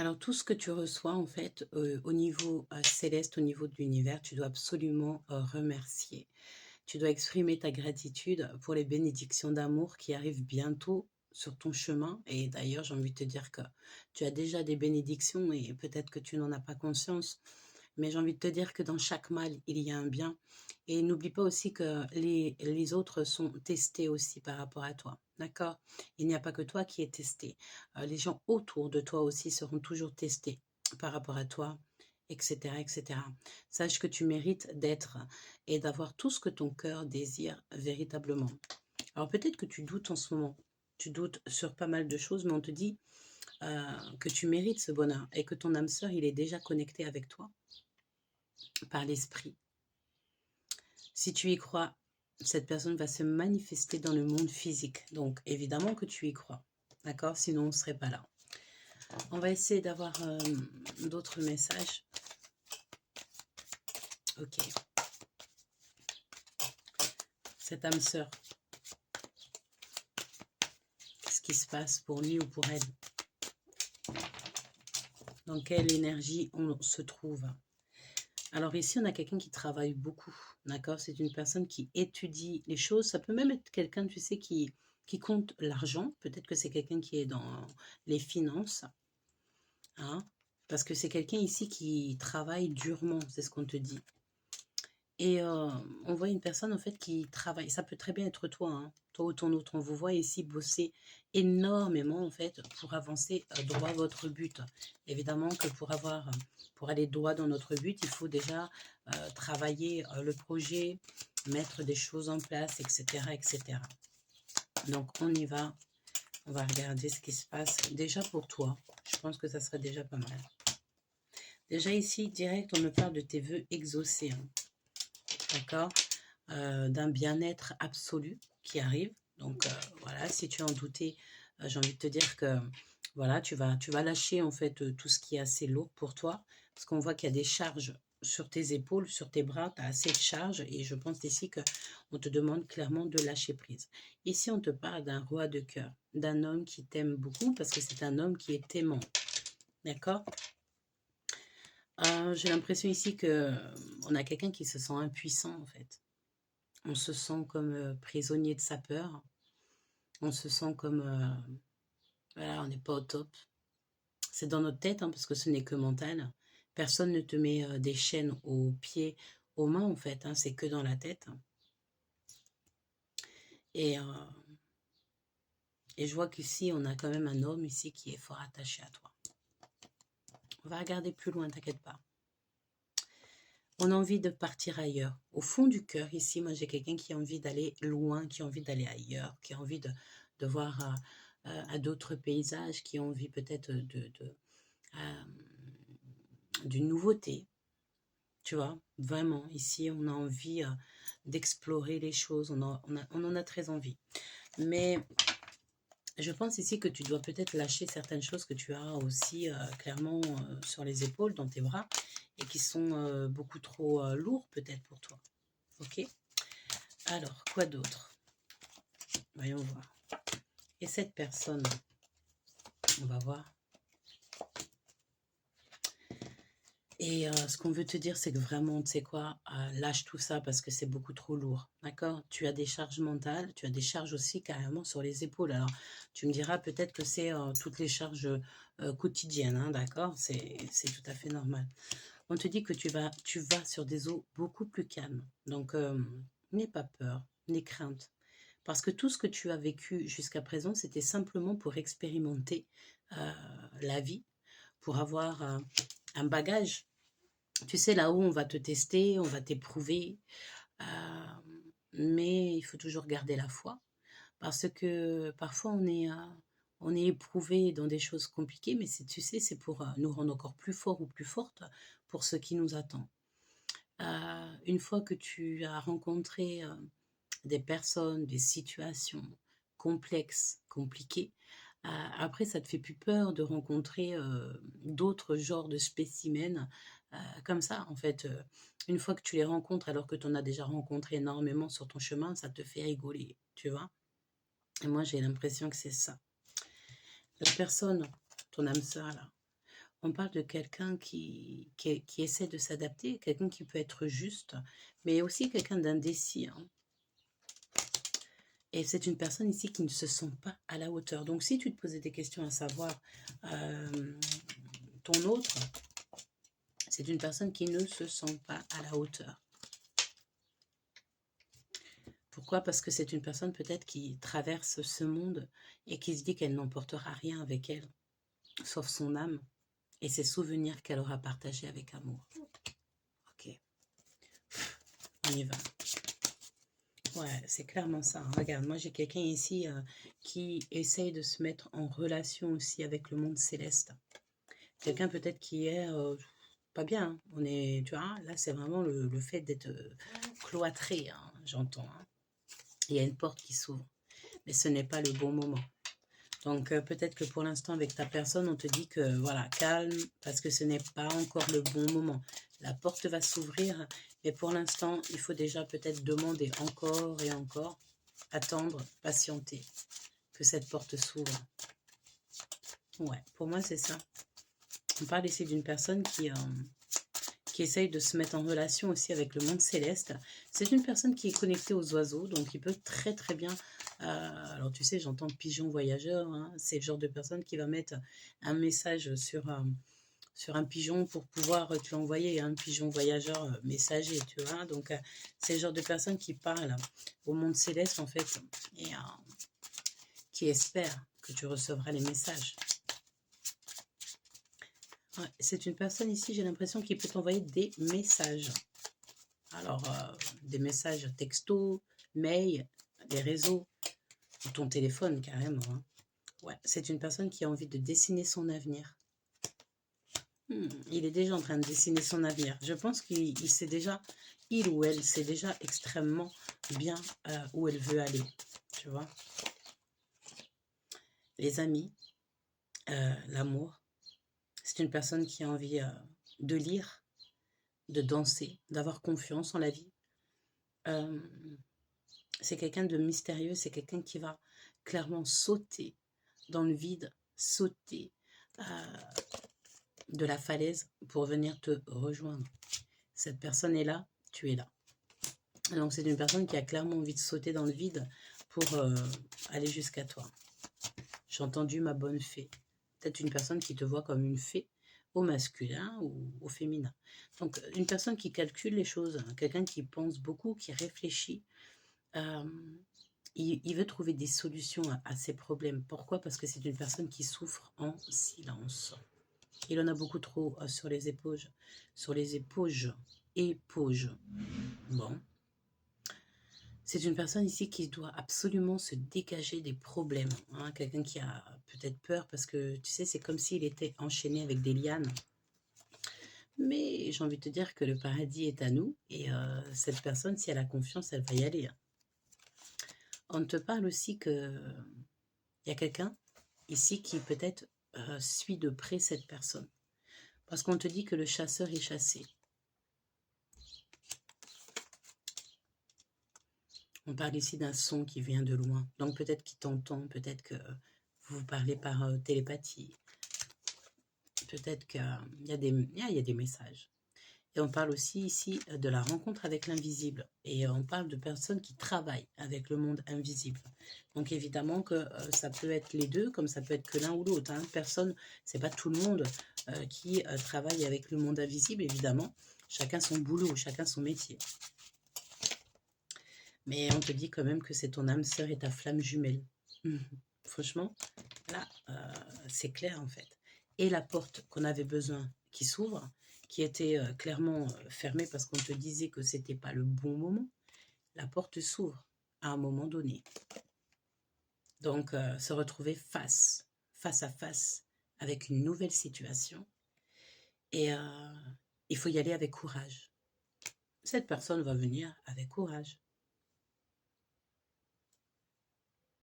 Alors, tout ce que tu reçois, en fait, au niveau céleste, au niveau de l'univers, tu dois absolument remercier. Tu dois exprimer ta gratitude pour les bénédictions d'amour qui arrivent bientôt sur ton chemin. Et d'ailleurs, j'ai envie de te dire que tu as déjà des bénédictions et peut-être que tu n'en as pas conscience. Mais j'ai envie de te dire que dans chaque mal, il y a un bien. Et n'oublie pas aussi que les autres sont testés aussi par rapport à toi. D'accord? Il n'y a pas que toi qui es testé. Les gens autour de toi aussi seront toujours testés par rapport à toi, etc., etc. Sache que tu mérites d'être et d'avoir tout ce que ton cœur désire véritablement. Alors peut-être que tu doutes en ce moment. Tu doutes sur pas mal de choses, mais on te dit que tu mérites ce bonheur et que ton âme sœur, il est déjà connecté avec toi par l'esprit. Si tu y crois, cette personne va se manifester dans le monde physique. Donc, évidemment que tu y crois. D'accord? Sinon, on ne serait pas là. On va essayer d'avoir d'autres messages. Ok. Cette âme sœur, qu'est-ce qui se passe pour lui ou pour elle? Dans quelle énergie on se trouve? Alors ici, on a quelqu'un qui travaille beaucoup, d'accord? C'est une personne qui étudie les choses. Ça peut même être quelqu'un, tu sais, qui compte l'argent. Peut-être que c'est quelqu'un qui est dans les finances, hein? Parce que c'est quelqu'un ici qui travaille durement, c'est ce qu'on te dit. Et on voit une personne, en fait, qui travaille. Ça peut très bien être toi, hein, toi ou ton autre. On vous voit ici bosser énormément, en fait, pour avancer droit à votre but. Évidemment que pour aller droit dans notre but, il faut déjà travailler le projet, mettre des choses en place, etc., etc. Donc, on y va. On va regarder ce qui se passe. Déjà pour toi, je pense que ça serait déjà pas mal. Déjà ici, direct, on me parle de tes vœux exaucés, hein. D'accord? D'un bien-être absolu qui arrive. Donc voilà, si tu en doutais, j'ai envie de te dire que voilà, tu vas lâcher en fait tout ce qui est assez lourd pour toi, parce qu'on voit qu'il y a des charges sur tes épaules, sur tes bras, tu as assez de charges, et je pense ici que on te demande clairement de lâcher prise. Ici, on te parle d'un roi de cœur, d'un homme qui t'aime beaucoup, parce que c'est un homme qui est aimant. D'accord? J'ai l'impression ici que on a quelqu'un qui se sent impuissant en fait. On se sent comme prisonnier de sa peur. On se sent comme, voilà, on n'est pas au top. C'est dans notre tête, hein, parce que ce n'est que mental. Personne ne te met des chaînes aux pieds, aux mains, en fait, hein, c'est que dans la tête. Et, euh, et je vois qu'ici, on a quand même un homme ici qui est fort attaché à toi. On va regarder plus loin, t'inquiète pas. On a envie de partir ailleurs. Au fond du cœur, ici, moi, j'ai quelqu'un qui a envie d'aller loin, qui a envie d'aller ailleurs, qui a envie de voir à d'autres paysages, qui a envie peut-être euh, d'une nouveauté. Tu vois, vraiment, ici, on a envie d'explorer les choses, on en a très envie. Mais je pense ici que tu dois peut-être lâcher certaines choses que tu as aussi clairement sur les épaules, dans tes bras, et qui sont beaucoup trop lourds peut-être pour toi. Ok? Alors, quoi d'autre? Voyons voir. Et cette personne, on va voir. Et ce qu'on veut te dire, c'est que vraiment, tu sais quoi, lâche tout ça parce que c'est beaucoup trop lourd, d'accord? Tu as des charges mentales, tu as des charges aussi carrément sur les épaules. Alors, tu me diras peut-être que c'est toutes les charges quotidiennes, hein, d'accord? C'est tout à fait normal. On te dit que tu vas sur des eaux beaucoup plus calmes. Donc, n'aie pas peur, n'aie crainte. Parce que tout ce que tu as vécu jusqu'à présent, c'était simplement pour expérimenter euh, la vie, pour avoir un bagage. Tu sais, là-haut, on va te tester, on va t'éprouver, mais il faut toujours garder la foi, parce que parfois on est éprouvé dans des choses compliquées, mais tu sais, c'est pour nous rendre encore plus forts ou plus fortes pour ce qui nous attend. Une fois que tu as rencontré des personnes, des situations complexes, compliquées, après, ça te fait plus peur de rencontrer d'autres genres de spécimens comme ça, en fait. Une fois que tu les rencontres, alors que tu en as déjà rencontré énormément sur ton chemin, ça te fait rigoler, tu vois. Et moi, j'ai l'impression que c'est ça. La personne, ton âme sœur, là, On parle de quelqu'un qui essaie de s'adapter, quelqu'un qui peut être juste, mais aussi quelqu'un d'indécis, hein. Et c'est une personne ici qui ne se sent pas à la hauteur. Donc, si tu te posais des questions à savoir ton autre, c'est une personne qui ne se sent pas à la hauteur. Pourquoi? Parce que c'est une personne peut-être qui traverse ce monde et qui se dit qu'elle n'emportera rien avec elle, sauf son âme et ses souvenirs qu'elle aura partagés avec amour. Ok, on y va. Ouais, c'est clairement ça, hein. Regarde, moi j'ai quelqu'un ici qui essaye de se mettre en relation aussi avec le monde céleste. Quelqu'un peut-être qui est pas bien, hein. On est, tu vois, là c'est vraiment le fait d'être cloîtré, hein, j'entends, hein. Il y a une porte qui s'ouvre, mais ce n'est pas le bon moment. Donc peut-être que pour l'instant avec ta personne, on te dit que voilà, calme, parce que ce n'est pas encore le bon moment. La porte va s'ouvrir, mais pour l'instant, il faut déjà peut-être demander encore et encore, attendre, patienter, que cette porte s'ouvre. Ouais, pour moi c'est ça. On parle ici d'une personne qui essaye de se mettre en relation aussi avec le monde céleste. C'est une personne qui est connectée aux oiseaux, donc il peut très très bien... alors tu sais, j'entends pigeon voyageur, hein, c'est le genre de personne qui va mettre un message sur un pigeon pour pouvoir te l'envoyer, un pigeon voyageur messager, tu vois. Donc c'est le genre de personne qui parle au monde céleste en fait, et qui espère que tu recevras les messages. Ouais, c'est une personne ici, j'ai l'impression qu'il peut t'envoyer des messages. Alors, des messages texto, mail, des réseaux, ou ton téléphone carrément, hein. Ouais, c'est une personne qui a envie de dessiner son avenir. Il est déjà en train de dessiner son avenir. Je pense qu'il sait déjà, il ou elle sait déjà extrêmement bien où elle veut aller, tu vois. Les amis, l'amour, c'est une personne qui a envie de lire, de danser, d'avoir confiance en la vie. C'est quelqu'un de mystérieux, c'est quelqu'un qui va clairement sauter dans le vide, sauter de la falaise pour venir te rejoindre. Cette personne est là, tu es là. Donc c'est une personne qui a clairement envie de sauter dans le vide pour aller jusqu'à toi. J'ai entendu ma bonne fée. Peut-être une personne qui te voit comme une fée au masculin ou au féminin. Donc une personne qui calcule les choses, hein, quelqu'un qui pense beaucoup, qui réfléchit. Il veut trouver des solutions à ses problèmes. Pourquoi? Parce que c'est une personne qui souffre en silence. Il en a beaucoup trop sur les épaules. Sur les épaules. Épaules. Bon. C'est une personne ici qui doit absolument se dégager des problèmes, hein. Quelqu'un qui a peut-être peur parce que, tu sais, c'est comme s'il était enchaîné avec des lianes. Mais j'ai envie de te dire que le paradis est à nous. Et cette personne, si elle a confiance, elle va y aller, hein. On te parle aussi que il y a quelqu'un ici qui peut-être suit de près cette personne. Parce qu'on te dit que le chasseur est chassé. On parle ici d'un son qui vient de loin. Donc peut-être qu'il t'entend, peut-être que vous vous parlez par télépathie. Peut-être qu'il y a des messages. Et on parle aussi ici de la rencontre avec l'invisible. Et on parle de personnes qui travaillent avec le monde invisible. Donc évidemment que ça peut être les deux, comme ça peut être que l'un ou l'autre, hein. Personne, c'est pas tout le monde qui travaille avec le monde invisible, évidemment. Chacun son boulot, chacun son métier. Mais on te dit quand même que c'est ton âme sœur et ta flamme jumelle. Franchement, là, c'est clair en fait. Et la porte qu'on avait besoin qui s'ouvre, qui était clairement fermée parce qu'on te disait que c'était pas le bon moment, la porte s'ouvre à un moment donné. Donc, se retrouver face à face avec une nouvelle situation. Et il faut y aller avec courage. Cette personne va venir avec courage.